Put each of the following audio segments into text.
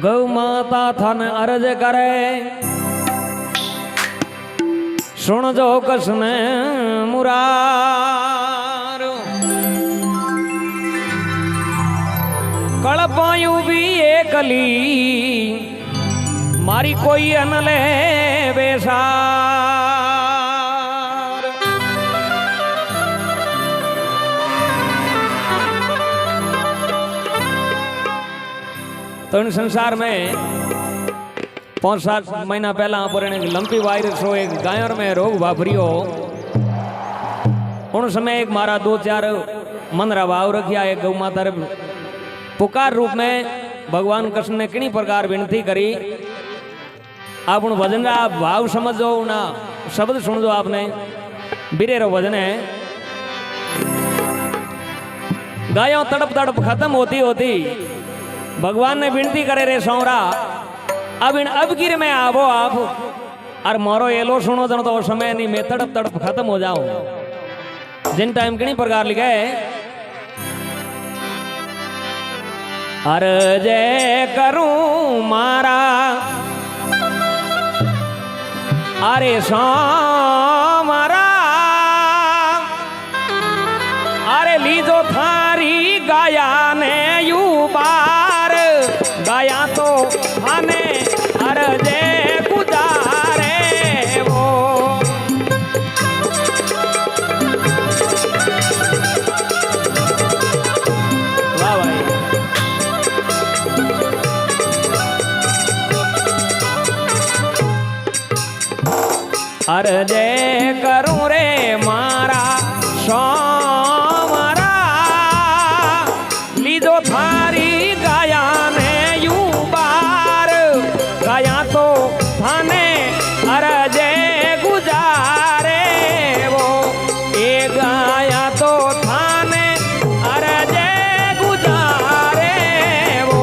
गौ माता थन अर्ज करे सुन जो कृष्ण मुरार कलपायु भी एकली मारी कोई अनले बेसार तो इन संसार में 5-7 महीना पहला पर लंपी वायरस हो एक गायों में रोग वापरियो। उन समय एक मारा 2-4 मनरा भाव रखिया एक गौ माता पुकार रूप में भगवान कृष्ण ने किनी प्रकार विनती करी। आप उन भजन का भाव समझो ना शब्द सुन दो आपने बीरे रो भजन है। गायों तड़प तड़प खत्म होती होती भगवान ने विनती करे रे सौरा अब इन अब गिर में आवो आप और मोरो एलो सुनो जनो तो समय नहीं मैं तड़प तड़प खत्म हो जाऊं। जिन टाइम किनी प्रकार लिखे अर्जे करूं मारा अरे मारा अरे लीजो थारी गाया ने यू बार गाया तो थाने अर्जे गुजारे वो वाह भाई अर्जे करूं रे मारा मारा लीजो थारी गाया ने यू बार गाया तो थाने अर्जे गुजारे वो ए गाया तो थाने अर्जे गुजारे वो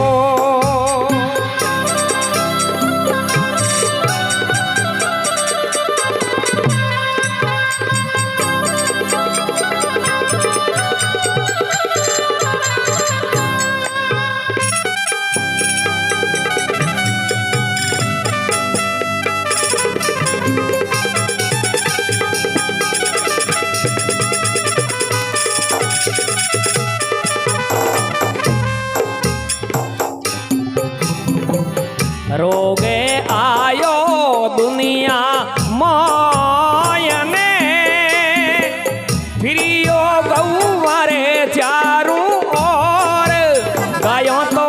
रोगे आयो दुनिया मोयने फिरियो गौवारे चारों ओर गायों तो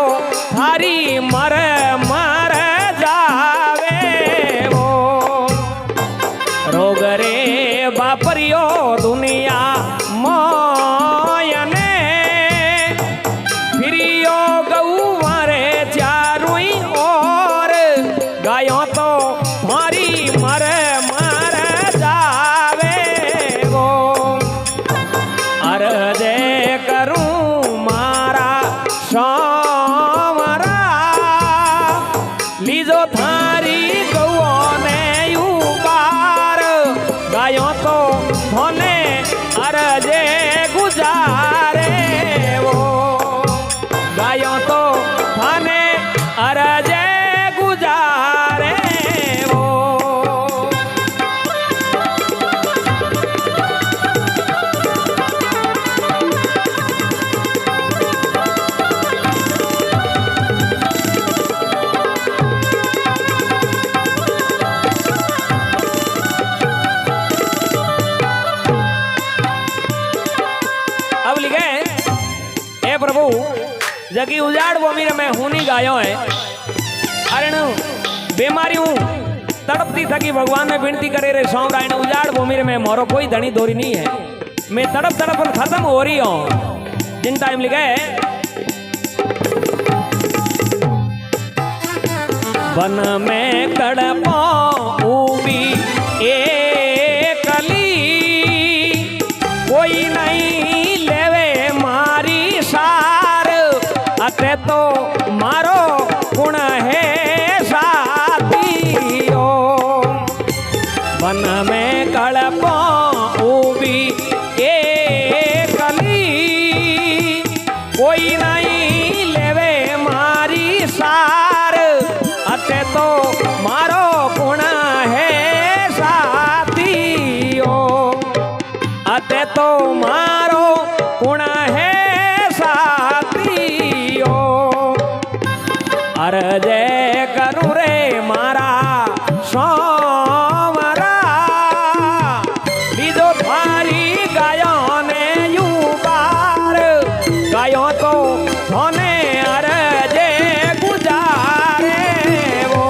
थारी मर मर जावे वो रोग रे बापरियो दुनिया मोयने फिरियो गौवारे चारों गायों तो मारी मर मर जावे वो अर्जे करूं मारा मारा लीजो थारी गौओं ने यू बार गायों तो धोने अर्जे गुजारे वो गायों तो थाने अर्जे प्रभु जगी उजाड़ बोमी में हूनी गायो है अरे बीमारी हूँ तड़पती थकी भगवान ने विनती करे रे सौरायण उजाड़ बोमी में मोरो कोई धनी दोरी नहीं है मैं तड़प तड़प खत्म हो रही हूँ। जिन टाइम लिखे वन में कड़पो उबी एकली कोई नहीं लेवे मारी सार अते तो मारो गुण है साथियो वन में कड़पो उबी एकली कोई नहीं लेवे मारी सार मारो कुण है साथियो अते तो मारो कुण है साथियो अरजे करूं रे मारा सोमरा बीजो थारी गायो ने यू बार गायो तो होने अरजे गुजारे वो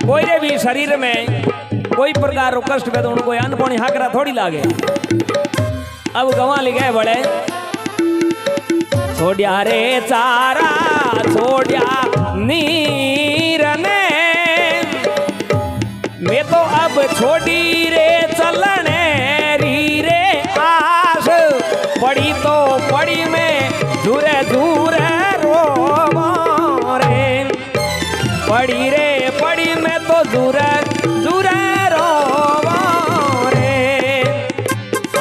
कोई रे भी शरीर में कोई प्रकार रो कष्ट पे तो उनको अन्न पानी हाकरा थोड़ी लागे। अब गवा लिखे बड़े छोड़िया रे चारा छोड़िया नीर ने मैं तो अब छोड़ी रे चलने री रे आस पड़ी तो पड़ी में दूरे दूरे रो रे पड़ी रे पड़ी में तो दूरे दूरे रो रे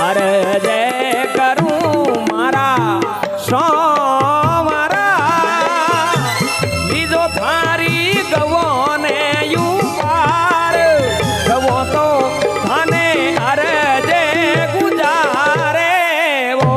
अरे जय करूं मारा सोमरा बीजो थारी गवो ने यू पार गवो तो थाने अरे जय गुजारे वो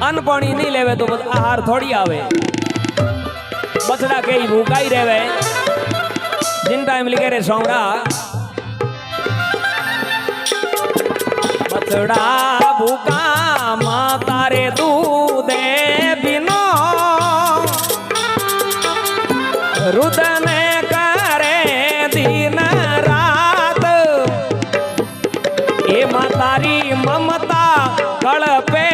अन्न पानी नहीं लेवे तो बस आहार थोड़ी आवे बछड़ा के ही भूखा ही रहे जिन टाइम लिखे रे सोमरा बछड़ा भूखा माता रे दूधे बिनो रुदन करे दिन रात ये मातारी ममता कल पे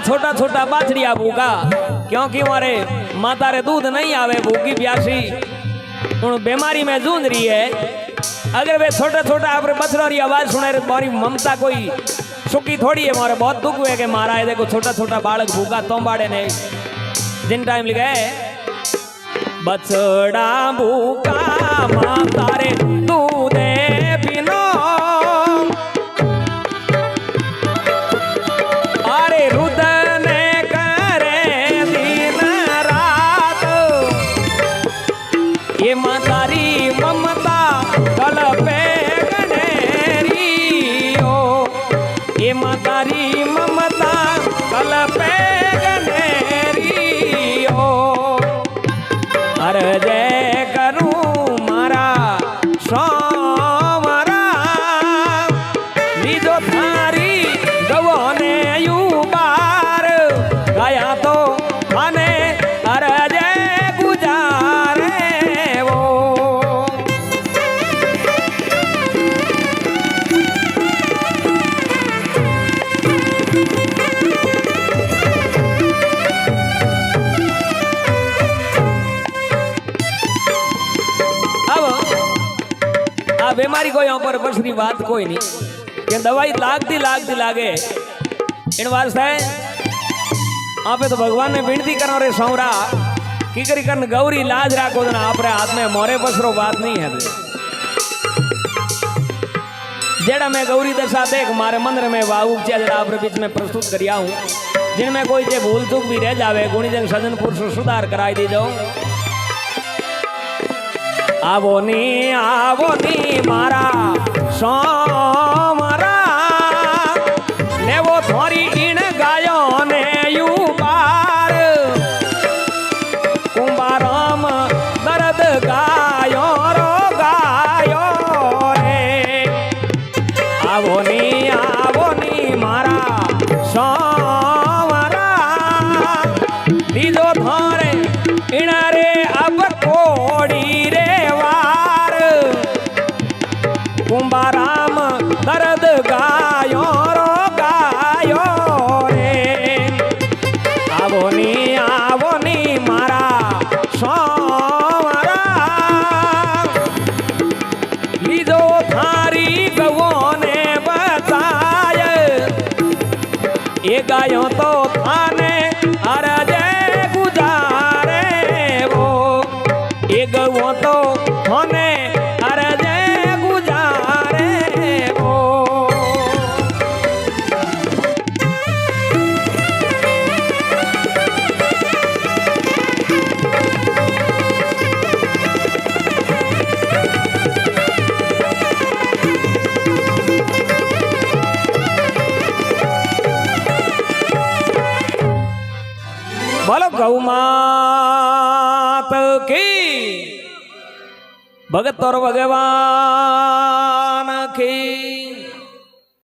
छोटा छोटा बाछड़िया भूखा क्योंकि मारे माता रे दूध नहीं आवे भूखी प्यासी उन बीमारी में जूझ रही है। अगर वे छोटा छोटा आपरे बछड़ा री आवाज सुने मारी ममता कोई सुखी थोड़ी है। मारे बहुत दुख हुए कि मारा है देखो छोटा छोटा बालक भूखा तो बाड़े ने जिन टाइम लिखे बछड़ा भूखा माता रे दूधे बिनो अरे रुदन करे दिन रात ये मातारी ममता कल पे गनेरी ओ ये मातारी ममता कल पे गनेरी ओ अरे जय करूं मारा सोमरा बीजो थारी गवो ने यू बार गया तो थाने अरे जय गुजारे वो बीमारी को यहाँ पर बसरी बात कोई नहीं कि दवाई लागती लागे इन वास्ते आप तो भगवान ने विनती करो रे सौरा की करी कन गौरी लाज राखो ना आपरे हाथ में मोरे पसरो बात नहीं है जेड़ा मैं गौरी दशा देख मारे मंदिर में भावुक जरा आपरे बीच में प्रस्तुत करिया हूं जिनमें कोई जे भूल चूक भी रह जावे गुणीजन सजन पुरुष सुधार कराई दीजो। आवो नी मारा सोमरा लेवो थोरी इन गायो ने यू बार कुंभाराम दर्द गायो रो गायो रे। आवो नी मारा सोमरा दीजो थोरे इन रे अब कोड़ी रे वार कुंभाराम दर्द गायो रो गायो रे। आवो नी मारा सोमरा लीजो थारी गवो ने बचाय ये गायो तो थाने अरजे गुजारे वो ये गवो तो थाने अरजे गुजारे वो। बोलो गौ मात की भगत और भगवान की।